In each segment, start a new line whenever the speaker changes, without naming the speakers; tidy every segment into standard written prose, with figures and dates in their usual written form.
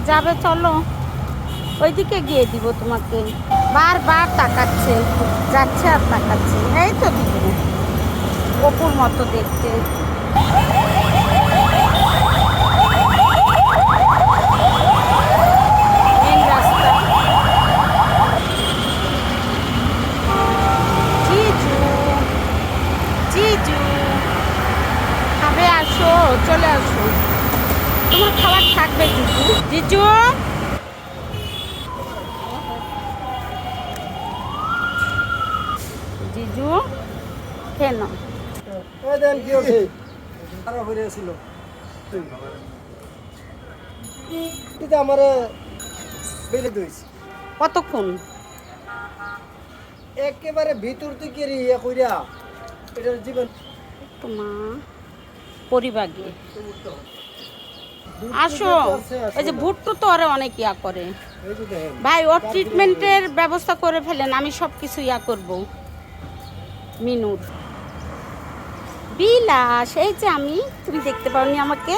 যাবে চলো, ওইদিকে গিয়ে দিব তোমাকে। বারবার তাকাচ্ছে, যাচ্ছে আর তাকাচ্ছে। এই তো দিব, অপুর মতো দেখতে। মেন রাস্তা। জিজু, জিজু খাবে, আসো, চলে আসো। তোমার খাবার থাকবে জিজু। জিজু, জিজু কেন? কতক্ষণ?
একেবারে ভিতর থেকে ইয়ে কইরা এটার জীবন
তোমা পরিবাগে আসো। ওই যে ভুট্টু তো ওরা অনেক ইয়া করে ভাই, ওর ট্রিটমেন্টের ব্যবস্থা করে ফেলেন, আমি সব কিছু ইয়া করব। মিনুর বিলাস, এই যে আমি, তুমি দেখতে পাওনি আমাকে?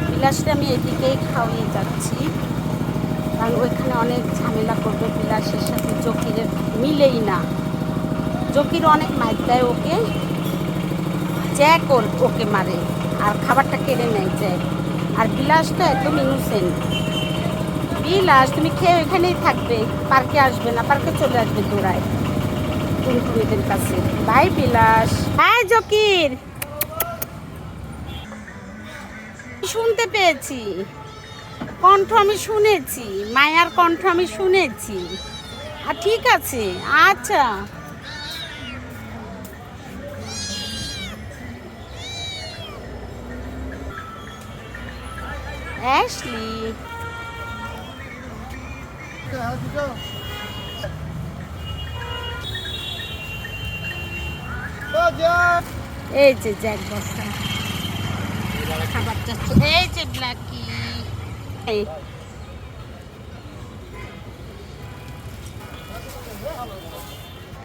বিলাসটা আমি এদিকেই খাওয়িয়ে যাচ্ছি, কারণ ওইখানে অনেক ঝামেলা করবে বিলাসের সাথে। জকিরের মিলেই না, জকির অনেক মাইর দেয় ওকে, জ্যাক ওকে মারে আর খাবারটা কেড়ে নেয় জ্যাক। আর বিলাস তো একদম ইনোসেন্ট। বিলাস তুমি খেয়ে এখানেই থাকবে, পার্কে আসবে না, পার্কে চলে আসবে দৌড়ায় টুনটুনিদের কাছে। By Vilas, by জকির। শুনতে পেয়েছি কণ্ঠ, আমি শুনেছি মায়ার কণ্ঠ, আমি শুনেছি। আর ঠিক আছে, আচ্ছা। অ্যাশলি, এই যে জ্যাক বস্তা খাবার চাচ্ছে, এই যে ব্ল্যাকি।